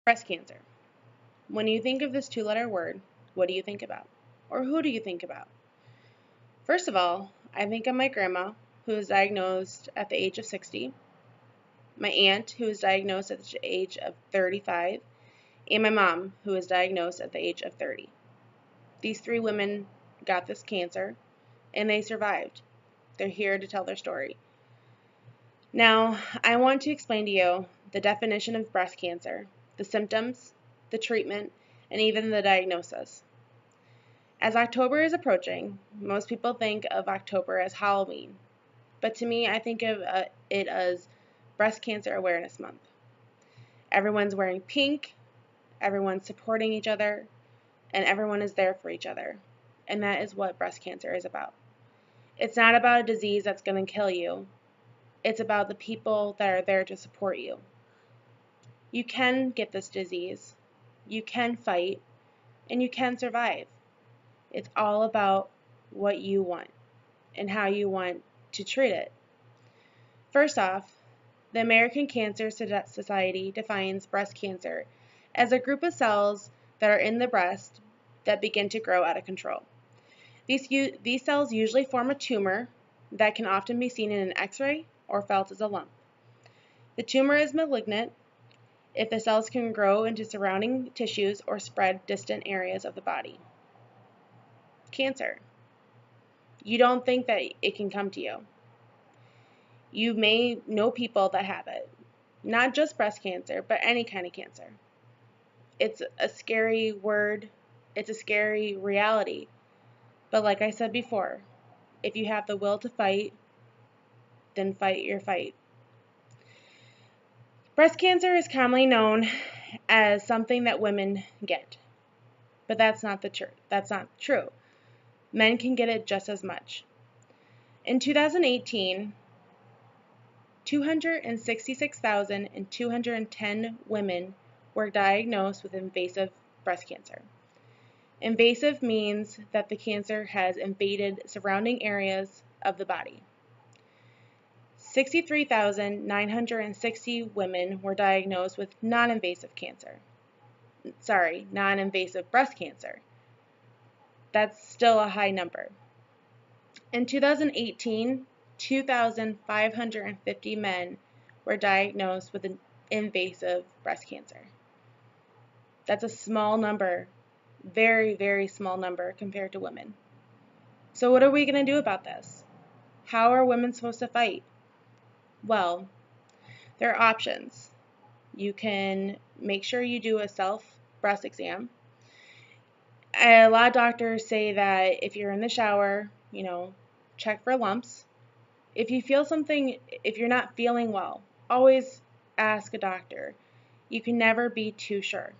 Breast cancer. When you think of this two-letter word, what do you think about? Or who do you think about? First of all, I think of my grandma, who was diagnosed at the age of 60, my aunt, who was diagnosed at the age of 35, and my mom, who was diagnosed at the age of 30. These three women got this cancer, and they survived. They're here to tell their story. Now, I want to explain to you the definition of breast cancer, the symptoms, the treatment, and even the diagnosis. As October is approaching, most people think of October as Halloween, but to me, I think of it as Breast Cancer Awareness Month. Everyone's wearing pink, everyone's supporting each other, and everyone is there for each other. And that is what breast cancer is about. It's not about a disease that's going to kill you. It's about the people that are there to support you. You can get this disease, you can fight, and you can survive. It's all about what you want and how you want to treat it. First off, the American Cancer Society defines breast cancer as a group of cells that are in the breast that begin to grow out of control. These cells usually form a tumor that can often be seen in an X-ray or felt as a lump. The tumor is malignant if the cells can grow into surrounding tissues or spread distant areas of the body. Cancer. You don't think that it can come to you. You may know people that have it. Not just breast cancer, but any kind of cancer. It's a scary word. It's a scary reality. But like I said before, if you have the will to fight, then fight your fight. Breast cancer is commonly known as something that women get. But that's not true. Men can get it just as much. In 2018, 266,210 women were diagnosed with invasive breast cancer. Invasive means that the cancer has invaded surrounding areas of the body. 63,960 women were diagnosed with non-invasive breast cancer. That's still a high number. In 2018, 2,550 men were diagnosed with an invasive breast cancer. That's a small number, very, very small number compared to women. So what are we going to do about this? How are women supposed to fight? Well, there are options. You can make sure you do a self-breast exam. A lot of doctors say that if you're in the shower, check for lumps. If you're not feeling well, always ask a doctor. You can never be too sure.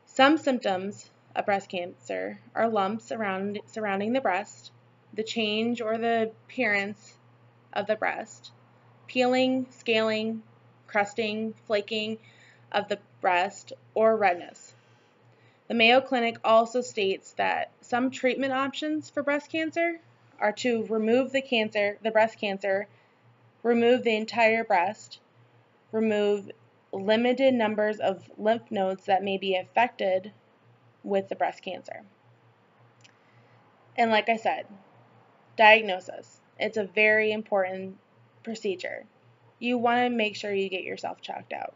Some symptoms of breast cancer are lumps surrounding the breast, the change or the appearance of the breast, peeling, scaling, crusting, flaking of the breast, or redness. The Mayo Clinic also states that some treatment options for breast cancer are to remove the breast cancer, remove the entire breast, remove limited numbers of lymph nodes that may be affected with the breast cancer. And like I said, diagnosis. It's a very important procedure. You want to make sure you get yourself checked out.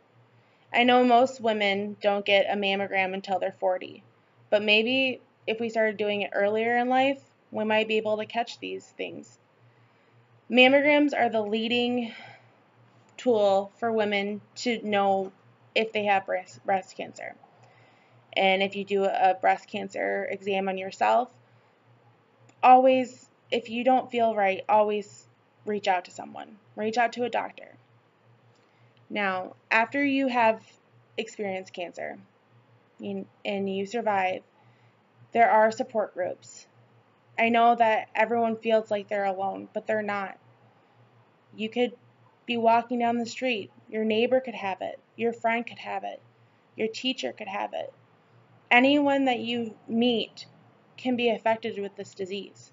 I know most women don't get a mammogram until they're 40, but maybe if we started doing it earlier in life, we might be able to catch these things. Mammograms are the leading tool for women to know if they have breast cancer. And if you do a breast cancer exam on yourself, always, if you don't feel right, always reach out to someone. Reach out to a doctor. Now, after you have experienced cancer and you survive, there are support groups. I know that everyone feels like they're alone, but they're not. You could be walking down the street. Your neighbor could have it. Your friend could have it. Your teacher could have it. Anyone that you meet can be affected with this disease.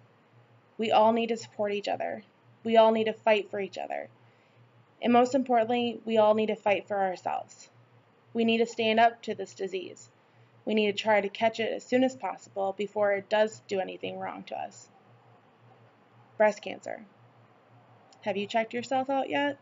We all need to support each other. We all need to fight for each other. And most importantly, we all need to fight for ourselves. We need to stand up to this disease. We need to try to catch it as soon as possible before it does do anything wrong to us. Breast cancer. Have you checked yourself out yet?